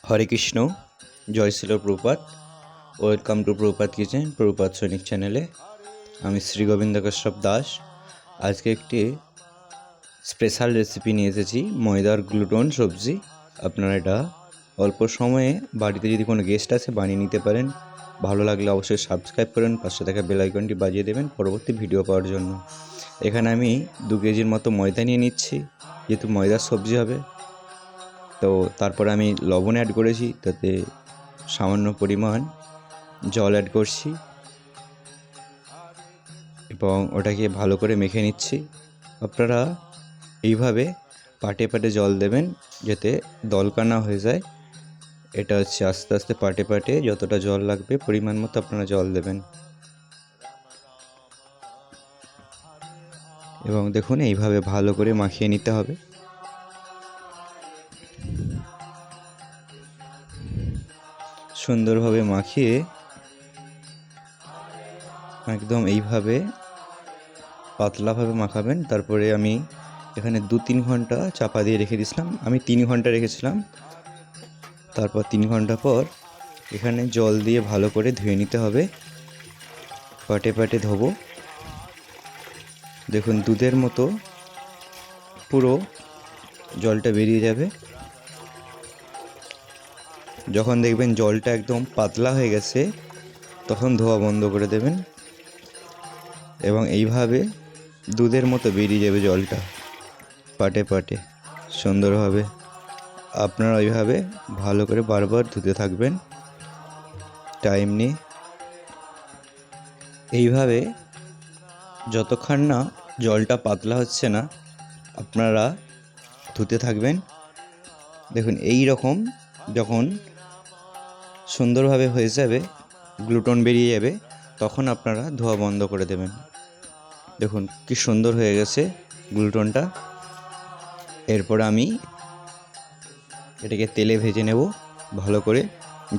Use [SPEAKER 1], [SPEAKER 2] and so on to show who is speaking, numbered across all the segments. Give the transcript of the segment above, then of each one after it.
[SPEAKER 1] হরে কৃষ্ণ, জয় শিল Prabhupada. Welcome to Prabhupada kitchen, Prabhupada সৈনিক চ্যানেলে। আমি শ্রী গোবিন্দ কাশ্যপ দাস। আজকে একটি স্পেশাল রেসিপি নিয়ে এসেছি, ময়দার গ্লুটন সবজি। আপনারা এটা অল্প সময়ে বাড়িতে যদি কোনো গেস্ট আসে বানিয়ে নিতে পারেন। ভালো লাগলে অবশ্যই সাবস্ক্রাইব করেন, পাশে থাকা বেল আইকনটি বাজিয়ে দেবেন পরবর্তী ভিডিও পাওয়ার জন্য। এখানে আমি 2 কেজির মতো ময়দা নিয়ে নিচ্ছি, যেহেতু ময়দার সবজি হবে। তো তারপরে আমি লবণ অ্যাড করেছি, তাতে সামান্য পরিমাণ জল অ্যাড করছি এবং ওটাকে ভালো করে মেখে নিচ্ছি। আপনারা এইভাবে পাটে পাটে জল দেবেন, যাতে দলকা না হয়ে যায়। এটা হচ্ছে আস্তে আস্তে পাটে পাটে যতটা জল লাগবে পরিমাণ মতো আপনারা জল দেবেন। এবং দেখুন, এইভাবে ভালো করে মাখিয়ে নিতে হবে। সুন্দরভাবে মাখিয়ে একদম এইভাবে পাতলাভাবে মাখাবেন। তারপরে আমি এখানে 2-3 ঘন্টা চাপা দিয়ে রেখে দিয়েছিলাম। আমি 3 ঘন্টা রেখেছিলাম। তারপর 3 ঘন্টা পর এখানে জল দিয়ে ভালো করে ধুয়ে নিতে হবে। পাটে পাটে ধোবো। দেখুন, দুধের মতো পুরো জলটা বেরিয়ে যাবে। যখন দেখবেন জলটা একদম পাতলা হয়ে গেছে, তখন ধোয়া বন্ধ করে দেবেন এবং এইভাবে দুধের মতো বেরিয়ে যাবে জলটা পাটে পাটে সুন্দরভাবে। আপনারা ওইভাবে ভালো করে বারবার ধুতে থাকবেন টাইম নিয়ে। এইভাবে যতক্ষণ না জলটা পাতলা হচ্ছে না, আপনারা ধুতে থাকবেন। দেখুন, এই রকম যখন সুন্দরভাবে হয়ে যাবে, গ্লুটন বেরিয়ে যাবে, তখন আপনারা ধোয়া বন্ধ করে দেবেন। দেখুন কি সুন্দর হয়ে গেছে গ্লুটনটা। এরপর আমি এটাকে তেলে ভেজে নেব ভালো করে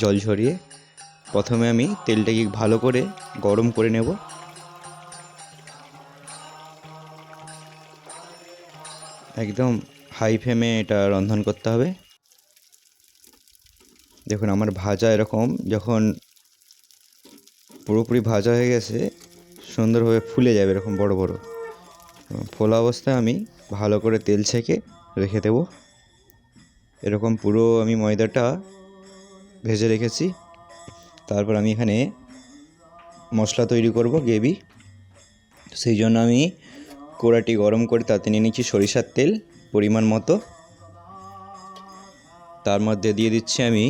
[SPEAKER 1] জল ঝরিয়ে। প্রথমে আমি তেলটাকে ভালো করে গরম করে নেব। একদম হাই ফ্লেমে এটা রন্ধন করতে হবে। দেখুন, আমার ভাজা এরকম যখন পুরোপুরি ভাজা হয়ে গেছে, সুন্দরভাবে ফুলে যাবে এরকম বড় বড়। ফোলা অবস্থায় আমি ভালো করে তেল ছেঁকে রেখে দেব। এরকম পুরো আমি ময়দাটা ভেজে রেখেছি। তারপর আমি এখানে মশলা তৈরি করব, গ্রেভি। সেই জন্য আমি কড়াটি গরম করে তাতে নিয়ে নিচ্ছি সরিষার তেল পরিমাণ মতো। তার মধ্যে দিয়ে দিচ্ছি আমি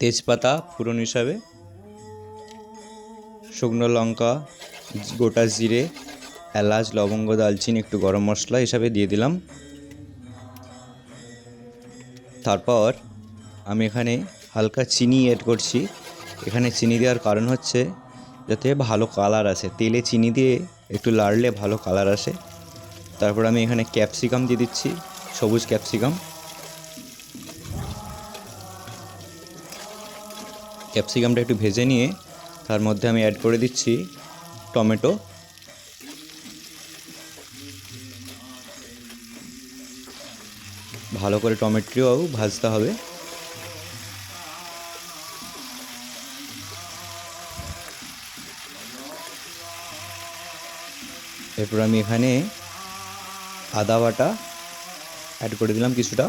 [SPEAKER 1] তেজপাতা ফোড়ন হিসাবে, শুকনো লঙ্কা, গোটা জিরে, এলাচ, লবঙ্গ, দালচিনি, একটু গরম মশলা হিসাবে দিয়ে দিলাম। তারপর আমি এখানে হালকা চিনি অ্যাড করছি। এখানে চিনি দেওয়ার কারণ হচ্ছে যাতে ভালো কালার আসে। তেলে চিনি দিয়ে একটু লাড়লে ভালো কালার আসে। তারপর আমি এখানে ক্যাপসিকাম দিয়ে দিচ্ছি, সবুজ ক্যাপসিকাম। ক্যাপসিকামটা একটু ভেজে নিয়ে তার মধ্যে আমি অ্যাড করে দিচ্ছি টমেটো। ভালো করে টমেটোও ভাজতে হবে। এরপর আমি এখানে আদা বাটা অ্যাড করে দিলাম কিছুটা।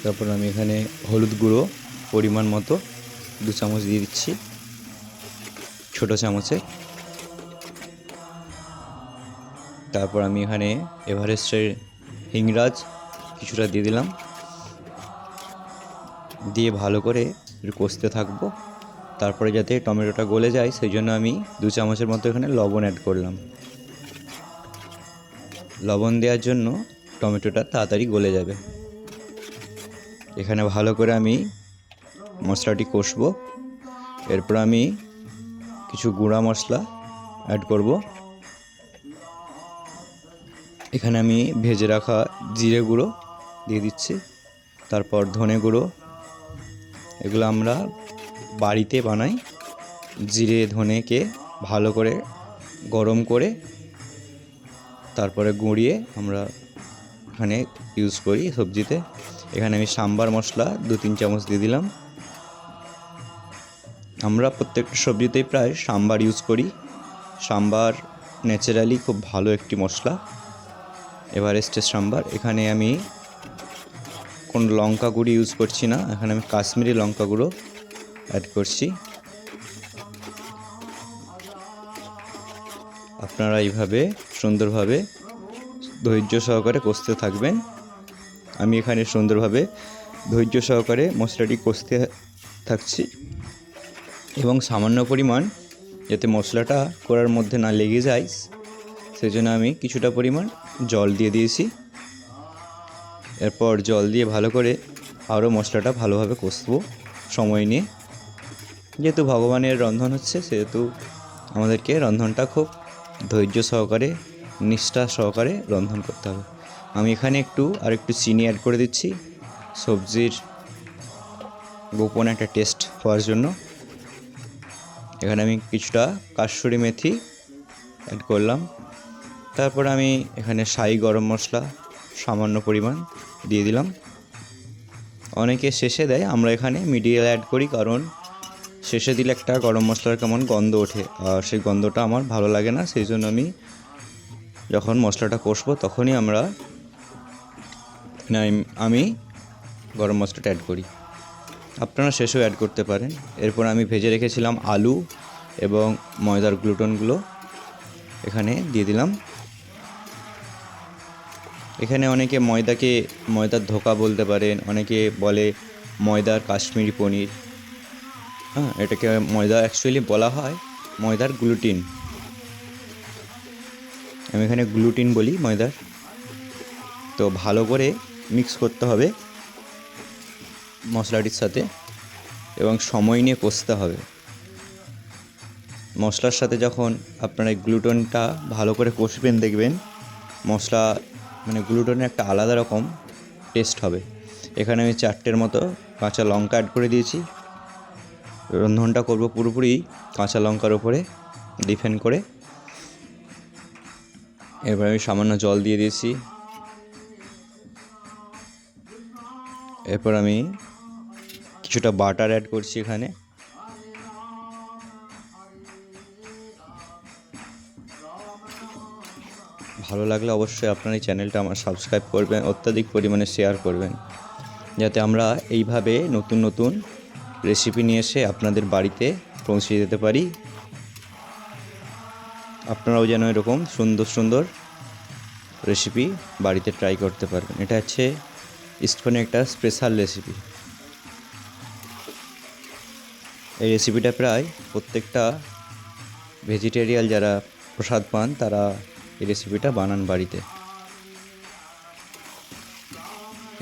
[SPEAKER 1] তারপর আমি এখানে হলুদ গুঁড়ো পরিমাণ মতো 2 চামচ দিয়ে দিচ্ছি, ছোটো চামচে। তারপর আমি এখানে এভারেস্টের হিংরাজ কিছুটা দিয়ে দিলাম। দিয়ে ভালো করে একটু কষতে থাকবো। তারপরে যাতে টমেটোটা গলে যায়, সেই জন্য আমি 2 চামচের মতো এখানে লবণ অ্যাড করলাম। লবণ দেওয়ার জন্য টমেটোটা তাড়াতাড়ি গলে যাবে। এখানে ভালো করে আমি মশলাটি কষবো। এরপর আমি কিছু গুঁড়া মশলা অ্যাড করব। এখানে আমি ভেজে রাখা জিরে গুঁড়ো দিয়ে দিচ্ছি, তারপর ধনে গুঁড়ো। এগুলো আমরা বাড়িতে বানাই। জিরে ধনেকে ভালো করে গরম করে তারপরে গুঁড়িয়ে আমরা এখানে ইউজ করি সবজিতে। এখানে আমি সাম্বার মশলা 2-3 চামচ দিয়ে দিলাম। আমরা প্রত্যেকটা সবজিতেই প্রায় সাম্বার ইউজ করি। সাম্বার ন্যাচারালি খুব ভালো একটি মশলা, এভারেস্টের সাম্বার। এখানে আমি কোনো লঙ্কা গুঁড়ি ইউজ করছি না, এখানে আমি কাশ্মীরি লঙ্কা গুঁড়ো অ্যাড করছি। আপনারা এইভাবে সুন্দরভাবে ধৈর্য সহকারে কষতে থাকবেন। আমি এখানে সুন্দরভাবে ধৈর্য সহকারে মশলাটি কষতে থাকছি এবং সামান্য পরিমাণ যাতে মশলাটা কড়ার মধ্যে না লেগে যায় সেজন্য আমি কিছুটা পরিমাণ জল দিয়ে দিয়েছি। এরপর জল দিয়ে ভালো করে আরও মশলাটা ভালোভাবে কষবো সময় নিয়ে। যেহেতু ভগবানের রন্ধন হচ্ছে সেহেতু আমাদেরকে রন্ধনটা খুব ধৈর্য সহকারে নিষ্ঠা সহকারে রন্ধন করতে হবে। আমি এখানে আরেকটু চিনি অ্যাড করে দিচ্ছি সবজির গোপন একটা টেস্ট পাওয়ার জন্য। এখানে আমি কিছুটা কাসুরি মেথি অ্যাড করলাম। তারপর আমি এখানে শাহি গরম মশলা সামান্য পরিমাণ দিয়ে দিলাম। অনেকে শেষে দেয়, আমরা এখানে মিডিয়াল অ্যাড করি, কারণ শেষে দিলে একটা গরম মশলার কেমন গন্ধ ওঠে, আর সেই গন্ধটা আমার ভালো লাগে না। সেই জন্য যখন মশলাটা কষবো তখনই আমি গরম মশলাটা অ্যাড করি। আপনারা শেষেও অ্যাড করতে পারেন। এরপর আমি ভেজে রেখেছিলাম আলু এবং ময়দার গ্লুটনগুলো এখানে দিয়ে দিলাম। এখানে অনেকে ময়দার ধোকা বলতে পারেন, অনেকে বলে ময়দার কাশ্মীরি পনির। এটাকে ময়দা অ্যাকচুয়ালি বলা হয় ময়দার গ্লুটিন। আমি এখানে গ্লুটিন বলি ময়দার। তো ভালো করে মিক্স করতে হবে মশলাটির সাথে এবং সময় নিয়ে কষতে হবে। মশলার সাথে যখন আপনারা গ্লুটনটা ভালো করে কষবেন দেখবেন মশলা গ্লুটনের একটা আলাদা রকম টেস্ট হবে। এখানে আমি 4টের মতো কাঁচা লঙ্কা অ্যাড করে দিয়েছি। রন্ধনটা করব পুরোপুরি কাঁচা লঙ্কার উপরে ডিপেন্ড করে। এরপর আমি সামান্য জল দিয়ে দিয়েছি। এরপর আমি কিছুটা বাটার অ্যাড করছি এখানে। ভালো লাগলে অবশ্যই আপনার এই চ্যানেলটা আমার সাবস্ক্রাইব করবেন, অত্যাধিক পরিমাণে শেয়ার করবেন, যাতে আমরা এইভাবে নতুন নতুন রেসিপি নিয়ে এসে আপনাদের বাড়িতে পৌঁছে দিতে পারি। আপনারাও যেন এরকম সুন্দর সুন্দর রেসিপি বাড়িতে ট্রাই করতে পারবেন। এটা হচ্ছে ইস্কনের একটা স্পেশাল রেসিপি। এই রেসিপিটা প্রায় প্রত্যেকটা ভেজিটেরিয়ান যারা প্রসাদ পান তারা এই রেসিপিটা বানান বাড়িতে।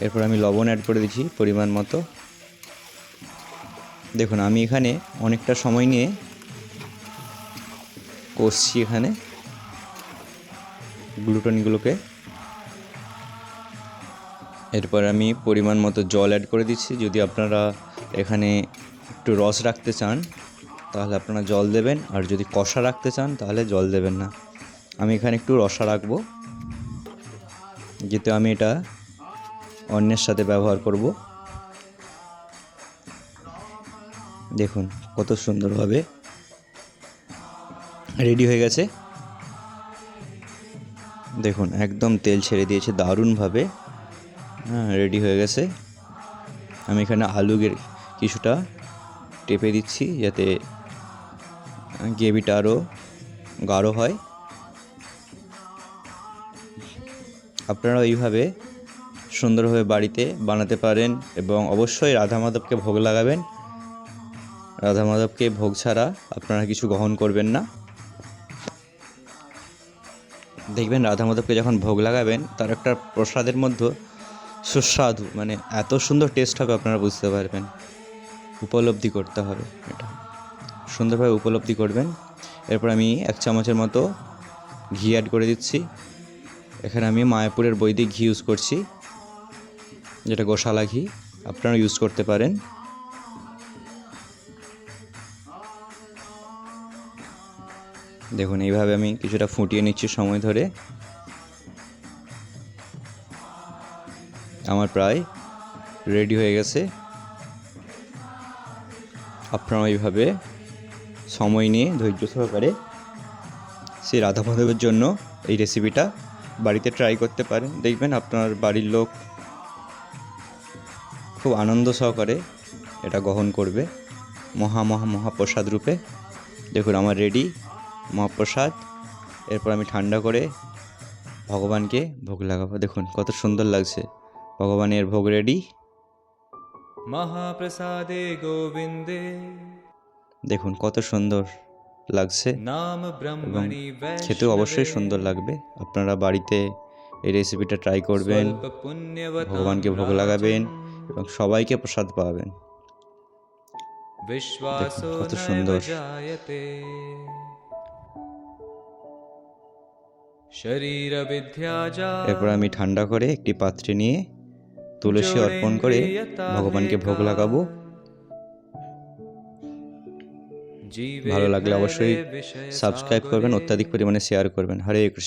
[SPEAKER 1] এরপর আমি লবণ অ্যাড করে দিচ্ছি পরিমাণ মতো। দেখুন আমি এখানে অনেকটা সময় নিয়ে কষছি এখানে গ্লুটনগুলোকে। এরপর আমি পরিমাণ মতো জল অ্যাড করে দিচ্ছি। যদি আপনারা এখানে একটু রস রাখতে চান তাহলে আপনারা জল দেবেন, আর যদি কষা রাখতে চান তাহলে জল দেবেন না। আমি এখানে একটু রসা রাখবো, যেহেতু আমি এটা অন্যের সাথে ব্যবহার করব। দেখুন কত সুন্দরভাবে রেডি হয়ে গেছে। দেখুন একদম তেল ছেড়ে দিয়েছে দারুণভাবে। রেডি হয়ে গেছে। আমি এখানে আলুর কিছুটা টেপে দিচ্ছি যাতে গ্রেভিটা আরও গাঢ় হয়। আপনারা এইভাবে সুন্দরভাবে বাড়িতে বানাতে পারেন এবং অবশ্যই রাধা মাধবকে ভোগ লাগাবেন। রাধা মাধবকে ভোগ ছাড়া আপনারা কিছু গ্রহণ করবেন না। দেখবেন রাধা মাধবকে যখন ভোগ লাগাবেন তার একটা প্রসাদের মধ্যে সুস্বাদু এত সুন্দর টেস্ট হবে আপনারা বুঝতে পারবেন। উপলব্ধি করতে হবে, এটা সুন্দরভাবে উপলব্ধি করবেন। এরপর আমি 1 চামচের মতো ঘি অ্যাড করে দিচ্ছি। এখানে আমি মায়াপুরের বৈদিক ঘি ইউজ করছি, যেটা গোশালা ঘি, আপনারা ইউজ করতে পারেন। দেখুন এইভাবে আমি কিছুটা ফুটিয়ে নিচ্ছি সময় ধরে। আমার প্রায় রেডি হয়ে গেছে। আপনারা এইভাবে সময় নিয়ে ধৈর্য সহকারে সেই রাধা মাধবের জন্য এই রেসিপিটা বাড়িতে ট্রাই করতে পারেন। দেখবেন আপনার বাড়ির লোক খুব আনন্দ সহকারে এটা গ্রহণ করবে মহাপ্রসাদ রূপে। দেখুন আমার রেডি মহাপ্রসাদ। এরপর আমি ঠান্ডা করে ভগবানকে ভোগ লাগাবো। দেখুন কত সুন্দর লাগছে, ভগবানের ভোগ রেডি।
[SPEAKER 2] মহাপ্রসাদে গোবিন্দে
[SPEAKER 1] দেখুন কত সুন্দর লাগছে
[SPEAKER 2] নাম
[SPEAKER 1] এবং
[SPEAKER 2] ব্রহ্মণি
[SPEAKER 1] খেতেও অবশ্যই সুন্দর লাগবে। আপনারা বাড়িতে এই রেসিপিটা ট্রাই করবেন, ভগবানকে ভোগ লাগাবেন এবং সবাইকে প্রসাদ পাবেন। দেখুন কত সুন্দর। এরপর আমি ঠান্ডা করে একটি পাত্রে নিয়ে তুলসী অর্পণ করে ভগবানকে ভোগ লাগাবো। ভালো লাগলে অবশ্যই সাবস্ক্রাইব করবেন, অত্যাধিক পরিমাণে শেয়ার করবেন। হরে কৃষ্ণ।